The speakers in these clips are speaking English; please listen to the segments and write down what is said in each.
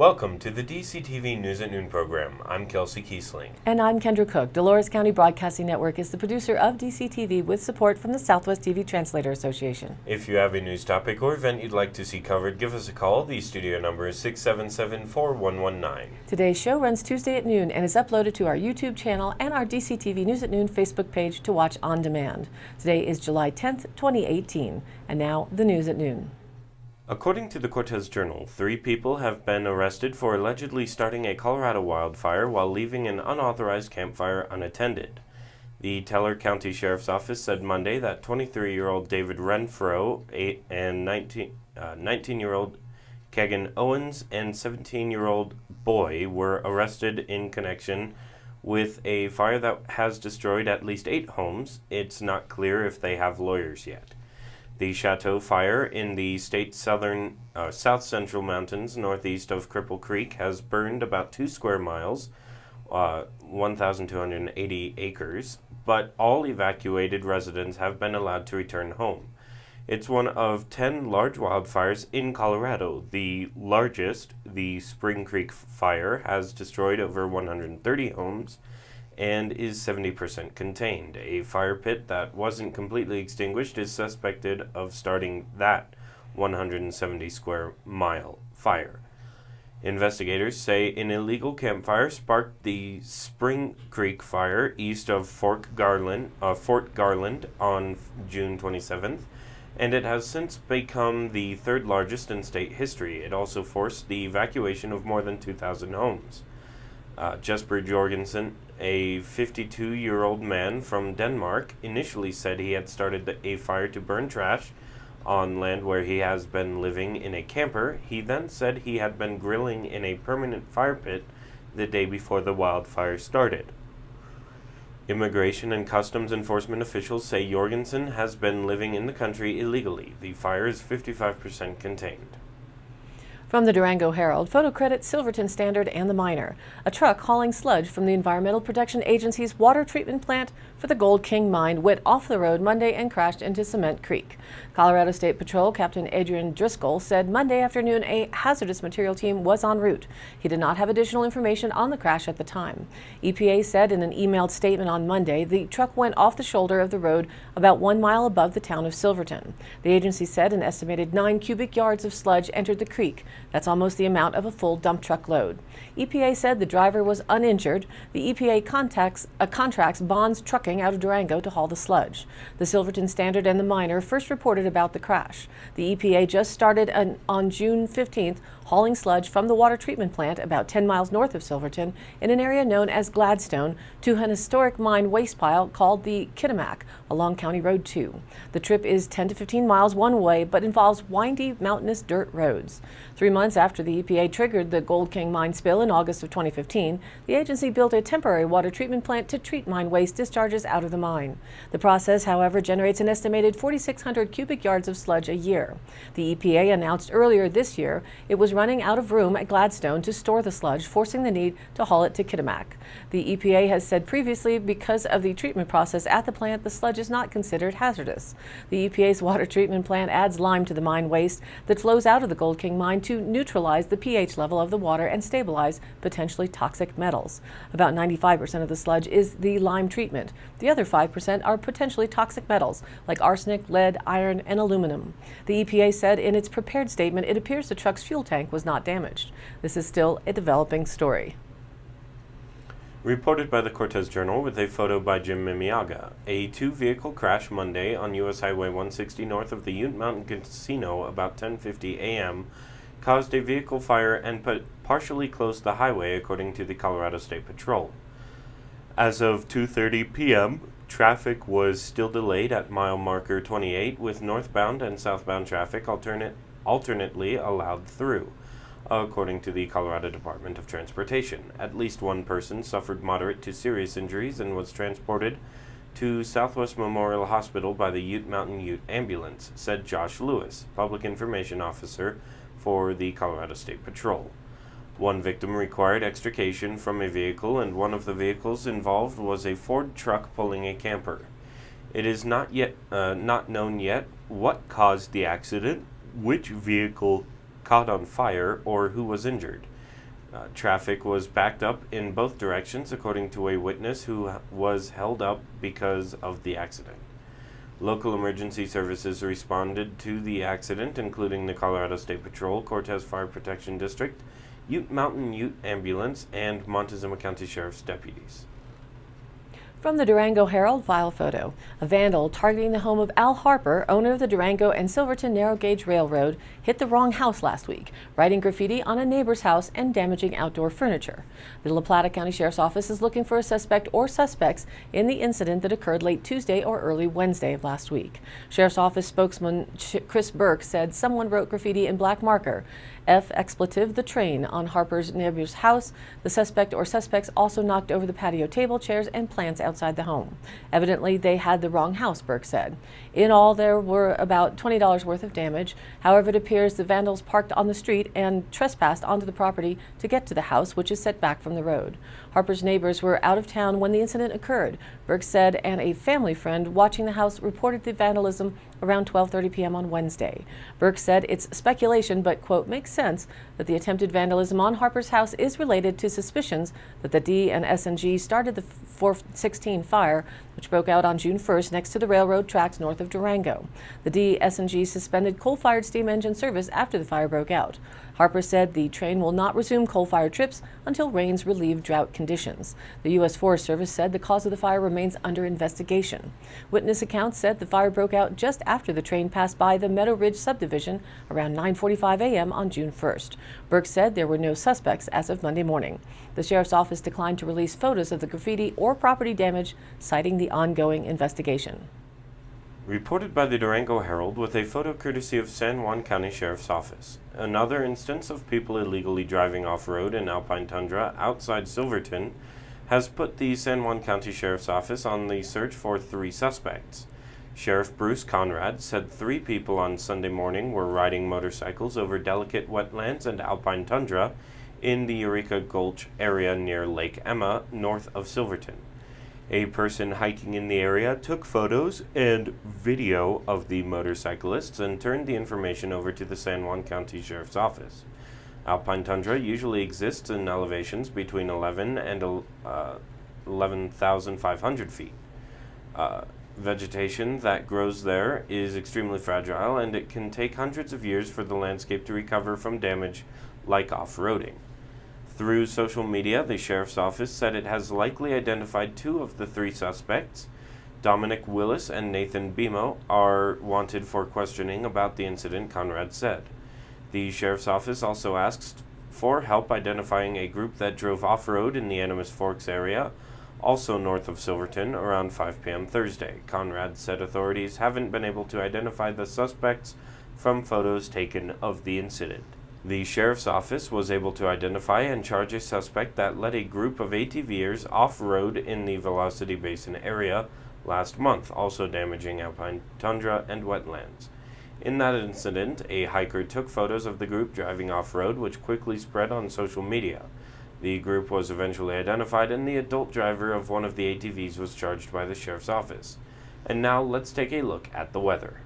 Welcome to the DCTV News at Noon program. I'm Kelsey Kiesling. And I'm Kendra Cook. Dolores County Broadcasting Network is the producer of DCTV with support from the Southwest TV Translator Association. If you have a news topic or event you'd like to see covered, give us a call. The studio number is 677-4119. Today's show runs Tuesday at noon and is uploaded to our YouTube channel and our DCTV News at Noon Facebook page to watch on demand. Today is July 10th, 2018. And now, the news at noon. According to the Cortez Journal, 3 people have been arrested for allegedly starting a Colorado wildfire while leaving an unauthorized campfire unattended. The Teller County Sheriff's Office said Monday that 23-year-old David Renfro and 19-year-old Kegan Owens and 17-year-old Boy were arrested in connection with a fire that has destroyed at least 8 homes. It's not clear if they have lawyers yet. The Chateau Fire in the state's south central mountains northeast of Cripple Creek has burned about 2 square miles, 1,280 acres, but all evacuated residents have been allowed to return home. It's one of 10 large wildfires in Colorado. The largest, the Spring Creek Fire, has destroyed over 130 homes and is 70% contained. A fire pit that wasn't completely extinguished is suspected of starting that 170 square mile fire. Investigators say an illegal campfire sparked the Spring Creek Fire east of Fort Garland on June 27th, and it has since become the 3rd largest in state history. It also forced the evacuation of more than 2,000 homes. Jesper Jorgensen, a 52-year-old man from Denmark, initially said he had started a fire to burn trash on land where he has been living in a camper. He then said he had been grilling in a permanent fire pit the day before the wildfire started. Immigration and Customs Enforcement officials say Jorgensen has been living in the country illegally. The fire is 55% contained. From the Durango Herald, photo credits Silverton Standard and the Miner. A truck hauling sludge from the Environmental Protection Agency's water treatment plant for the Gold King mine went off the road Monday and crashed into Cement Creek. Colorado State Patrol Captain Adrian Driscoll said Monday afternoon a hazardous material team was en route. He did not have additional information on the crash at the time. EPA said in an emailed statement on Monday the truck went off the shoulder of the road about 1 mile above the town of Silverton. The agency said an estimated 9 cubic yards of sludge entered the creek. That's almost the amount of a full dump truck load. EPA said the driver was uninjured. The EPA contracts Bonds Trucking out of Durango to haul the sludge. The Silverton Standard and the Miner first reported about the crash. The EPA just started on June 15th hauling sludge from the water treatment plant about 10 miles north of Silverton in an area known as Gladstone to an historic mine waste pile called the Kitimak along County Road 2. The trip is 10 to 15 miles one way but involves windy, mountainous dirt roads. 3 months after the EPA triggered the Gold King mine spill in August of 2015, the agency built a temporary water treatment plant to treat mine waste discharges out of the mine. The process, however, generates an estimated 4,600 cubic yards of sludge a year. The EPA announced earlier this year it was running out of room at Gladstone to store the sludge, forcing the need to haul it to Kitimak. The EPA has said previously because of the treatment process at the plant, the sludge is not considered hazardous. The EPA's water treatment plant adds lime to the mine waste that flows out of the Gold King mine to neutralize the pH level of the water and stabilize potentially toxic metals. About 95% of the sludge is the lime treatment. The other 5% are potentially toxic metals like arsenic, lead, iron, and aluminum. The EPA said in its prepared statement it appears the truck's fuel tank was not damaged. This is still a developing story. Reported by the Cortez Journal with a photo by Jim Mimiaga. A 2-vehicle crash Monday on U.S. Highway 160 north of the Ute Mountain Casino about 10:50 a.m. caused a vehicle fire and partially closed the highway, according to the Colorado State Patrol. As of 2:30 p.m., traffic was still delayed at mile marker 28, with northbound and southbound traffic alternately allowed through. According to the Colorado Department of Transportation, at least one person suffered moderate to serious injuries and was transported to Southwest Memorial Hospital by the Ute Mountain Ute Ambulance, said Josh Lewis, Public Information Officer for the Colorado State Patrol. One victim required extrication from a vehicle, and one of the vehicles involved was a Ford truck pulling a camper. It is not known yet what caused the accident, which vehicle caught on fire, or who was injured. Traffic was backed up in both directions, according to a witness who was held up because of the accident. Local emergency services responded to the accident, including the Colorado State Patrol, Cortez Fire Protection District, Ute Mountain Ute Ambulance, and Montezuma County Sheriff's deputies. From the Durango Herald file photo, a vandal targeting the home of Al Harper, owner of the Durango and Silverton Narrow Gauge Railroad, hit the wrong house last week, writing graffiti on a neighbor's house and damaging outdoor furniture. The La Plata County Sheriff's Office is looking for a suspect or suspects in the incident that occurred late Tuesday or early Wednesday of last week. Sheriff's Office spokesman Chris Burke said someone wrote graffiti in black marker, F expletive the train, on Harper's neighbor's house. The suspect or suspects also knocked over the patio table, chairs, and plants outside the home. Evidently, they had the wrong house, Burke said. In all, there were about $20 worth of damage. However, it appears the vandals parked on the street and trespassed onto the property to get to the house, which is set back from the road. Harper's neighbors were out of town when the incident occurred, Burke said, and a family friend watching the house reported the vandalism around 12:30 p.m. on Wednesday. Burke said it's speculation, but, quote, makes sense that the attempted vandalism on Harper's house is related to suspicions that the D and S&G started the 416 fire, which broke out on June 1st next to the railroad tracks north of Durango. The D, S&G suspended coal-fired steam engine service after the fire broke out. Harper said the train will not resume coal-fired trips until rains relieve drought conditions. The U.S. Forest Service said the cause of the fire remains under investigation. Witness accounts said the fire broke out just after the train passed by the Meadow Ridge subdivision around 9:45 a.m. on June 1st. Burke said there were no suspects as of Monday morning. The sheriff's office declined to release photos of the graffiti or property damage, citing the ongoing investigation. Reported by the Durango Herald with a photo courtesy of San Juan County Sheriff's Office. Another instance of people illegally driving off-road in alpine tundra outside Silverton has put the San Juan County Sheriff's Office on the search for 3 suspects. Sheriff Bruce Conrad said 3 people on Sunday morning were riding motorcycles over delicate wetlands and alpine tundra in the Eureka Gulch area near Lake Emma, north of Silverton. A person hiking in the area took photos and video of the motorcyclists and turned the information over to the San Juan County Sheriff's Office. Alpine tundra usually exists in elevations between 11 and 11,500 feet. Vegetation that grows there is extremely fragile, and it can take hundreds of years for the landscape to recover from damage like off-roading. Through social media, the sheriff's office said it has likely identified 2 of the 3 suspects. Dominic Willis and Nathan Bimo are wanted for questioning about the incident, Conrad said. The sheriff's office also asked for help identifying a group that drove off-road in the Animas Forks area, also north of Silverton, around 5 p.m. Thursday. Conrad said authorities haven't been able to identify the suspects from photos taken of the incident. The sheriff's office was able to identify and charge a suspect that led a group of ATVers off-road in the Velocity Basin area last month, also damaging alpine tundra and wetlands. In that incident, a hiker took photos of the group driving off-road, which quickly spread on social media. The group was eventually identified, and the adult driver of one of the ATVs was charged by the sheriff's office. And now let's take a look at the weather.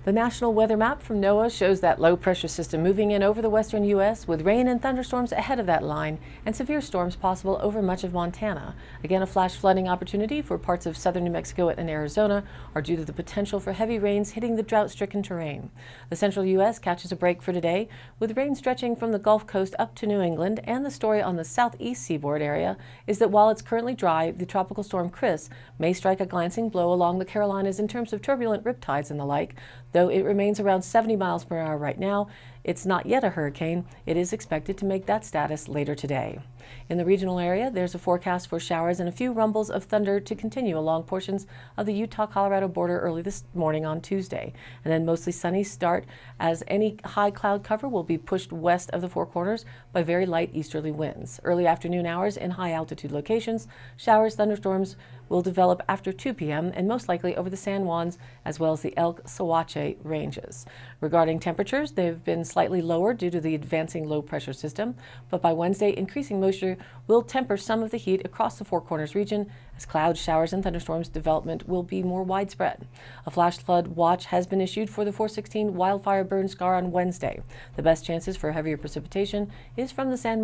The national weather map from NOAA shows that low-pressure system moving in over the western U.S. with rain and thunderstorms ahead of that line and severe storms possible over much of Montana. Again, a flash flooding opportunity for parts of southern New Mexico and Arizona are due to the potential for heavy rains hitting the drought-stricken terrain. The central U.S. catches a break for today, with rain stretching from the Gulf Coast up to New England, and the story on the southeast seaboard area is that while it's currently dry, the tropical storm Chris may strike a glancing blow along the Carolinas in terms of turbulent riptides and the like. Though it remains around 70 miles per hour right now, it's not yet a hurricane. It is expected to make that status later today. In the regional area, there's a forecast for showers and a few rumbles of thunder to continue along portions of the Utah-Colorado border early this morning on Tuesday. And then mostly sunny start, as any high cloud cover will be pushed west of the Four Corners by very light easterly winds. Early afternoon hours in high-altitude locations, showers, thunderstorms will develop after 2 p.m. and most likely over the San Juans as well as the Elk Sawache ranges. Regarding temperatures, they've been slightly lower due to the advancing low-pressure system, but by Wednesday, increasing moisture will temper some of the heat across the Four Corners region as clouds, showers, and thunderstorms development will be more widespread. A flash flood watch has been issued for the 416 wildfire burn scar on Wednesday. The best chances for heavier precipitation is from the San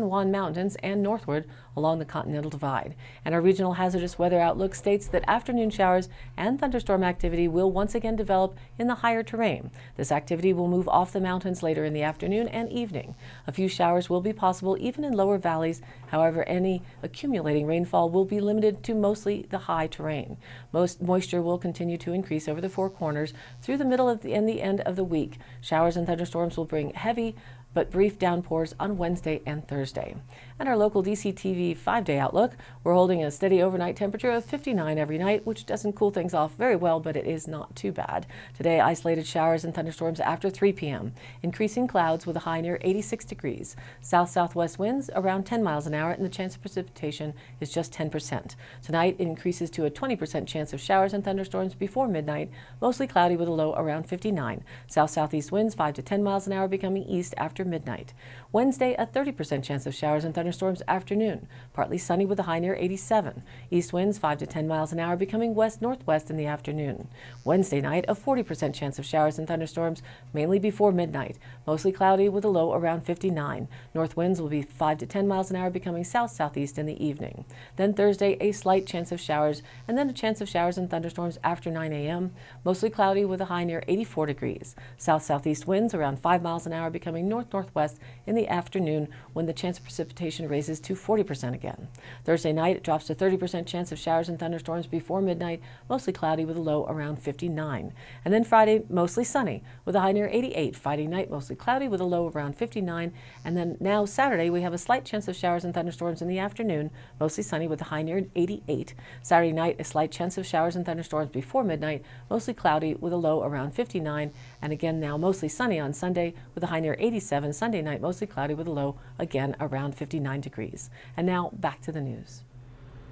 Juan Mountains and northward along the Continental Divide. And our regional hazardous weather outlook states that afternoon showers and thunderstorm activity will once again develop in the higher terrain. This activity will move off the mountains later in the afternoon and evening. A few showers will be possible even in lower valleys. However, any accumulating rainfall will be limited to mostly the high terrain. Most moisture will continue to increase over the Four Corners through the middle and the end of the week. Showers and thunderstorms will bring heavy but brief downpours on Wednesday and Thursday. And our local DCTV 5-day outlook, we're holding a steady overnight temperature of 59 every night, which doesn't cool things off very well, but it is not too bad. Today, isolated showers and thunderstorms after 3 p.m. Increasing clouds with a high near 86 degrees. South-southwest winds around 10 miles an hour, and the chance of precipitation is just 10%. Tonight, it increases to a 20% chance of showers and thunderstorms before midnight, mostly cloudy with a low around 59. South-southeast winds 5 to 10 miles an hour becoming east after midnight. Wednesday, a 30% chance of showers and thunderstorms afternoon. Partly sunny with a high near 87. East winds 5 to 10 miles an hour becoming west-northwest in the afternoon. Wednesday night, a 40% chance of showers and thunderstorms, mainly before midnight. Mostly cloudy with a low around 59. North winds will be 5 to 10 miles an hour becoming south-southeast in the evening. Then Thursday, a slight chance of showers and then a chance of showers and thunderstorms after 9 a.m. Mostly cloudy with a high near 84 degrees. South-southeast winds around 5 miles an hour becoming north-northwest in the afternoon when the chance of precipitation raises to 40% again. Thursday night, it drops to 30% chance of showers and thunderstorms before midnight, mostly cloudy with a low around 59. And then Friday, mostly sunny with a high near 88. Friday night, mostly cloudy with a low around 59. And then now Saturday, we have a slight chance of showers and thunderstorms in the afternoon, mostly sunny with a high near 88. Saturday night, a slight chance of showers and thunderstorms before midnight, mostly cloudy with a low around 59. And again now mostly sunny on Sunday with a high near 87. Sunday night, mostly cloudy with a low again around 59 degrees. And now back to the news.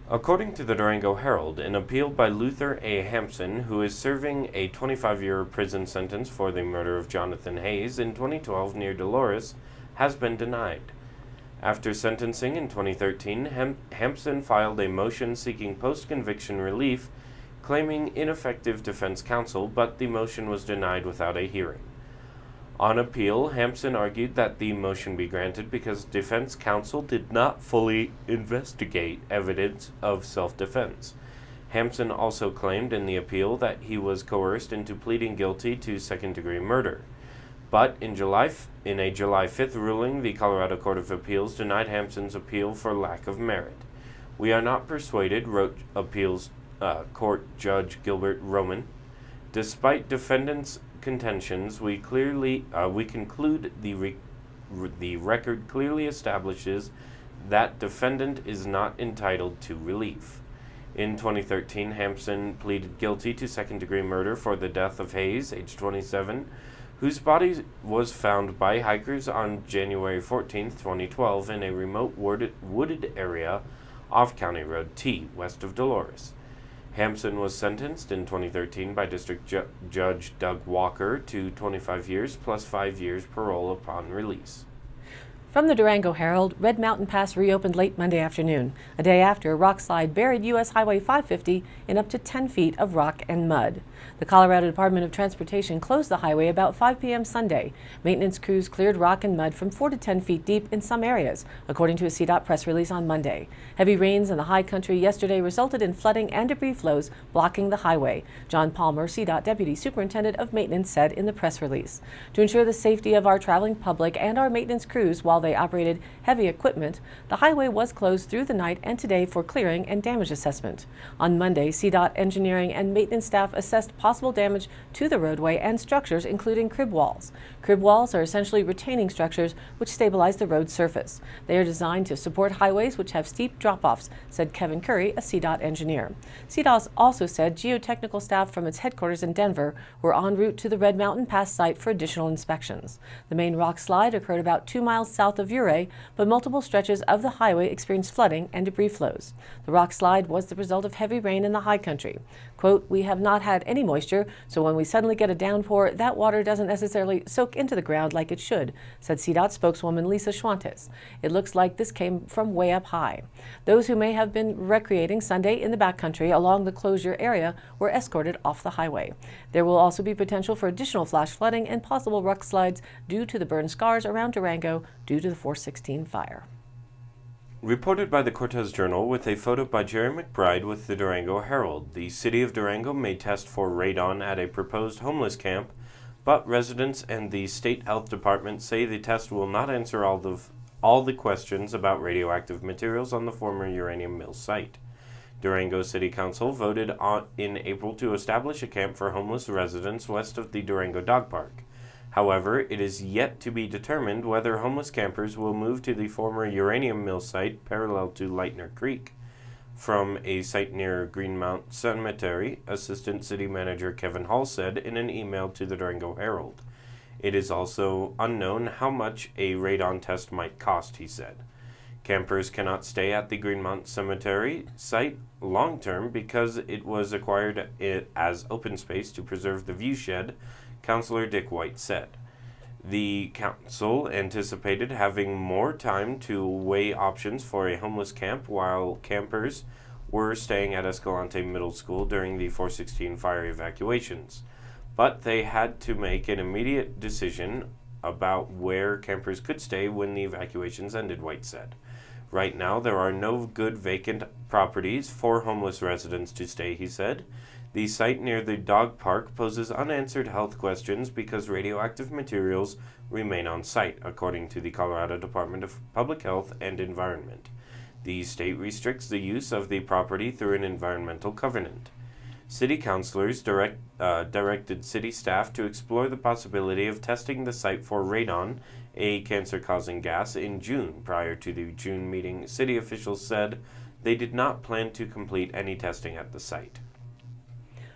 According to the Durango Herald, an appeal by Luther A. Hampson, who is serving a 25-year prison sentence for the murder of Jonathan Hayes in 2012 near Dolores, has been denied. After sentencing in 2013, Hampson filed a motion seeking post-conviction relief, claiming ineffective defense counsel, but the motion was denied without a hearing. On appeal, Hampson argued that the motion be granted because defense counsel did not fully investigate evidence of self-defense. Hampson also claimed in the appeal that he was coerced into pleading guilty to second-degree murder. But in a July 5th ruling, the Colorado Court of Appeals denied Hampson's appeal for lack of merit. "We are not persuaded," wrote appeals court Judge Gilbert Roman. "Despite defendants' contentions, we conclude the record clearly establishes that defendant is not entitled to relief." In 2013, Hampson pleaded guilty to second-degree murder for the death of Hayes, age 27, whose body was found by hikers on January 14, 2012, in a remote wooded area off County Road T, west of Dolores. Hampson was sentenced in 2013 by District Judge Doug Walker to 25 years plus 5 years parole upon release. From the Durango Herald, Red Mountain Pass reopened late Monday afternoon, a day after a rock slide buried U.S. Highway 550 in up to 10 feet of rock and mud. The Colorado Department of Transportation closed the highway about 5 p.m. Sunday. Maintenance crews cleared rock and mud from 4 to 10 feet deep in some areas, according to a CDOT press release on Monday. Heavy rains in the high country yesterday resulted in flooding and debris flows blocking the highway. John Palmer, CDOT Deputy Superintendent of Maintenance, said in the press release. To ensure the safety of our traveling public and our maintenance crews while they operated heavy equipment, the highway was closed through the night and today for clearing and damage assessment. On Monday, CDOT engineering and maintenance staff assessed possible damage to the roadway and structures, including crib walls. Crib walls are essentially retaining structures which stabilize the road surface. They are designed to support highways which have steep drop-offs, said Kevin Curry, a CDOT engineer. CDOT also said geotechnical staff from its headquarters in Denver were en route to the Red Mountain Pass site for additional inspections. The main rock slide occurred about 2 miles south south of Ouray, but multiple stretches of the highway experienced flooding and debris flows. The rock slide was the result of heavy rain in the high country. Quote, "We have not had any moisture, so when we suddenly get a downpour, that water doesn't necessarily soak into the ground like it should," said CDOT spokeswoman Lisa Schwantes. "It looks like this came from way up high." Those who may have been recreating Sunday in the backcountry along the closure area were escorted off the highway. There will also be potential for additional flash flooding and possible rock slides due to the burn scars around Durango due to the 416 fire. Reported by the Cortez Journal with a photo by Jerry McBride with the Durango Herald, the city of Durango may test for radon at a proposed homeless camp, but residents and the state health department say the test will not answer all the questions about radioactive materials on the former uranium mill site. Durango City Council voted in April to establish a camp for homeless residents west of the Durango Dog Park. However, it is yet to be determined whether homeless campers will move to the former uranium mill site parallel to Lightner Creek. From a site near Greenmount Cemetery, Assistant City Manager Kevin Hall said in an email to the Durango Herald. It is also unknown how much a radon test might cost, he said. Campers cannot stay at the Greenmount Cemetery site long-term because it was acquired as open space to preserve the viewshed, Councillor Dick White said. The council anticipated having more time to weigh options for a homeless camp while campers were staying at Escalante Middle School during the 416 fire evacuations. But they had to make an immediate decision about where campers could stay when the evacuations ended, White said. Right now, there are no good vacant properties for homeless residents to stay, he said. The site near the dog park poses unanswered health questions because radioactive materials remain on site, according to the Colorado Department of Public Health and Environment. The state restricts the use of the property through an environmental covenant. City councilors directed city staff to explore the possibility of testing the site for radon, a cancer-causing gas, in June. Prior to the June meeting, city officials said they did not plan to complete any testing at the site.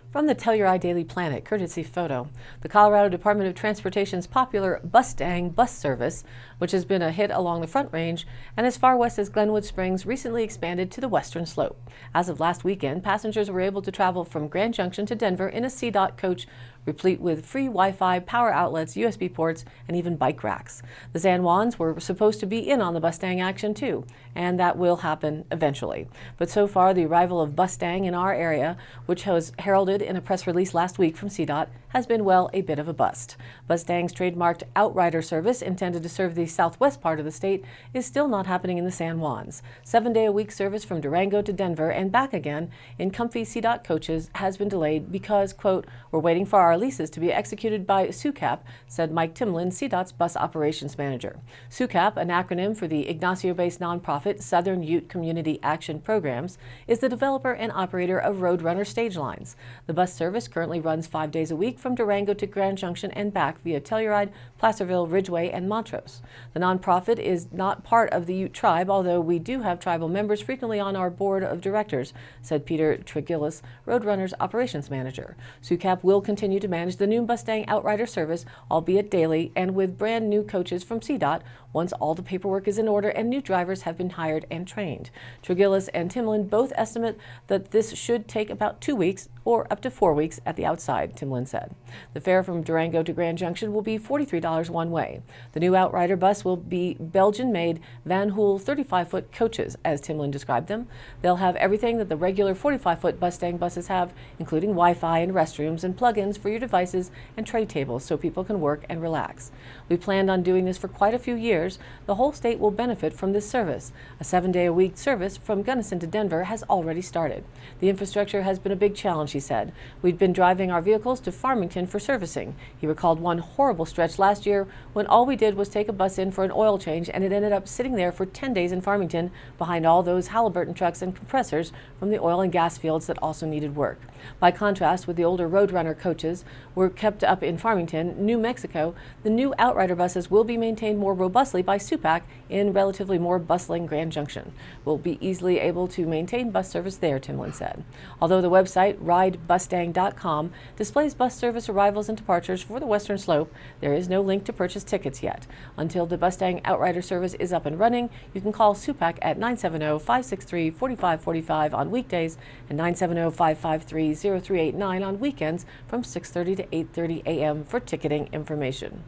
From the Telluride Daily Planet, courtesy photo, the Colorado Department of Transportation's popular Bustang bus service, which has been a hit along the Front Range and as far west as Glenwood Springs, recently expanded to the western slope. As of last weekend, passengers were able to travel from Grand Junction to Denver in a CDOT coach replete with free Wi-Fi, power outlets, USB ports, and even bike racks. The San Juans were supposed to be in on the Bustang action too, and that will happen eventually. But so far, the arrival of Bustang in our area, which was heralded in a press release last week from CDOT, has been, well, a bit of a bust. Bustang's trademarked Outrider service, intended to serve the southwest part of the state, is still not happening in the San Juans. 7-day-a-week service from Durango to Denver and back again in comfy CDOT coaches has been delayed because, quote, "We're waiting for our leases to be executed by SUCAP," said Mike Timlin, CDOT's bus operations manager. SUCAP, an acronym for the Ignacio-based nonprofit Southern Ute Community Action Programs, is the developer and operator of Roadrunner stage lines. The bus service currently runs 5 days a week from Durango to Grand Junction and back via Telluride, Placerville, Ridgeway, and Montrose. The nonprofit is not part of the Ute tribe, although we do have tribal members frequently on our board of directors, said Peter Trigillis, Roadrunner's operations manager. SUCAP will continue to manage the new Bustang Outrider service, albeit daily, and with brand new coaches from CDOT once all the paperwork is in order and new drivers have been hired and trained. Trigillis and Timlin both estimate that this should take about 2 weeks or up to 4 weeks at the outside, Timlin said. The fare from Durango to Grand Junction will be $43 one way. The new Outrider bus will be Belgian-made Van Hool 35-foot coaches, as Timlin described them. They'll have everything that the regular 45-foot Bustang buses have, including Wi-Fi and restrooms and plug-ins for your devices and tray tables so people can work and relax. We planned on doing this for quite a few years. The whole state will benefit from this service. A 7-day-a-week service from Gunnison to Denver has already started. The infrastructure has been a big challenge, he said. We'd been driving our vehicles to Farmington for servicing. He recalled one horrible stretch last year when all we did was take a bus in for an oil change and it ended up sitting there for 10 days in Farmington behind all those Halliburton trucks and compressors from the oil and gas fields that also needed work. By contrast, with the older Roadrunner coaches were kept up in Farmington, New Mexico, the new Outrider buses will be maintained more robustly by SUPAC in relatively more bustling Grand Junction. We'll be easily able to maintain bus service there, Timlin said. Although the website ridebustang.com displays bus service arrivals and departures for the Western Slope. There is no link to purchase tickets yet. Until the Bustang Outrider service is up and running, you can call SUPAC at 970-563-4545 on weekdays and 970-553-0389 on weekends from 6:30 to 8:30 a.m. for ticketing information.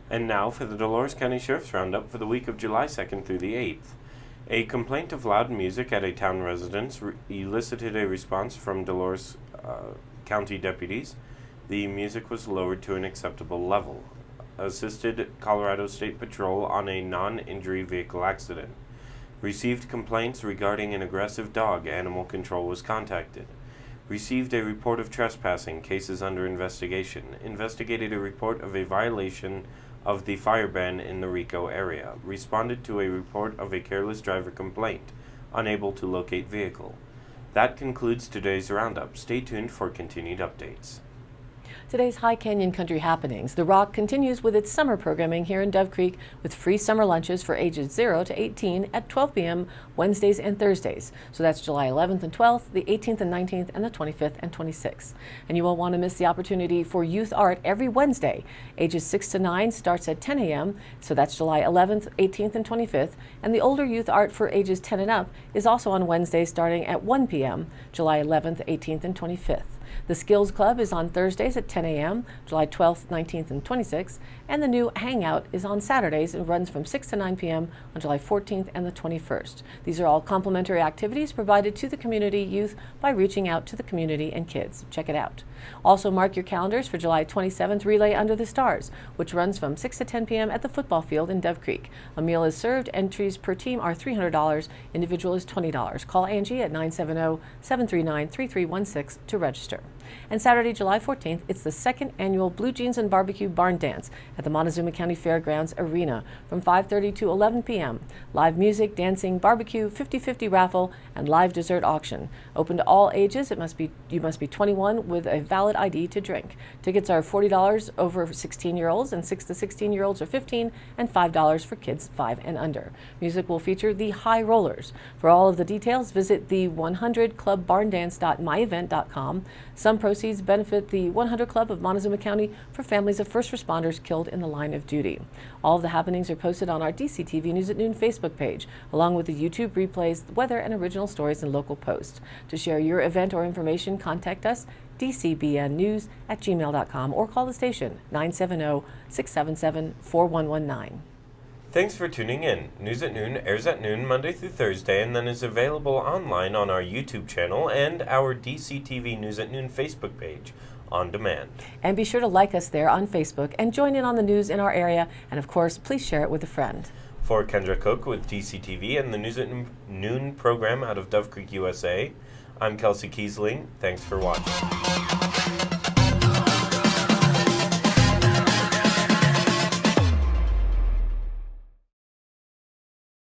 And now for the Dolores County Sheriff's Roundup for the week of July 2nd through the 8th. A complaint of loud music at a town residence elicited a response from Dolores County deputies. The music was lowered to an acceptable level. Assisted Colorado State Patrol on a non-injury vehicle accident. Received complaints regarding an aggressive dog. Animal Control was contacted. Received a report of trespassing. Cases under investigation. Investigated a report of a violation of the fire ban in the Rico area. Responded to a report of a careless driver complaint. Unable to locate vehicle. That concludes today's roundup. Stay tuned for continued updates. Today's High Canyon Country happenings. The Rock continues with its summer programming here in Dove Creek with free summer lunches for ages 0 to 18 at 12 p.m. Wednesdays and Thursdays. So that's July 11th and 12th, the 18th and 19th, and the 25th and 26th. And you won't want to miss the opportunity for youth art every Wednesday. Ages 6 to 9 starts at 10 a.m. So that's July 11th, 18th, and 25th. And the older youth art for ages 10 and up is also on Wednesdays starting at 1 p.m. July 11th, 18th, and 25th. The Skills Club is on Thursdays at 10 a.m., July 12th, 19th, and 26th, and the new Hangout is on Saturdays and runs from 6 to 9 p.m. on July 14th and the 21st. These are all complimentary activities provided to the community youth by reaching out to the community and kids. Check it out. Also mark your calendars for July 27th Relay Under the Stars, which runs from 6 to 10 p.m. at the football field in Dove Creek. A meal is served. Entries per team are $300. Individual is $20. Call Angie at 970-739-3316 to register. And Saturday, July 14th, it's the second annual Blue Jeans and Barbecue Barn Dance at the Montezuma County Fairgrounds Arena from 5:30 to 11 p.m. Live music, dancing, barbecue, 50-50 raffle, and live dessert auction. Open to all ages. You must be 21 with a valid ID to drink. Tickets are $40 over 16-year-olds, and 6 to 16-year-olds are $15, and $5 for kids 5 and under. Music will feature the High Rollers. For all of the details, visit the 100clubbarndance.myevent.com. Some proceeds benefit the 100 Club of Montezuma County for families of first responders killed in the line of duty. All of the happenings are posted on our DCTV News at Noon Facebook page, along with the YouTube replays, weather, and original stories and local posts. To share your event or information, contact us, dcbnnews@gmail.com, or call the station, 970-677-4119. Thanks for tuning in. News at Noon airs at noon Monday through Thursday and then is available online on our YouTube channel and our DCTV News at Noon Facebook page on demand. And be sure to like us there on Facebook and join in on the news in our area. And of course, please share it with a friend. For Kendra Cook with DCTV and the News at Noon program out of Dove Creek, USA, I'm Kelsey Kiesling. Thanks for watching.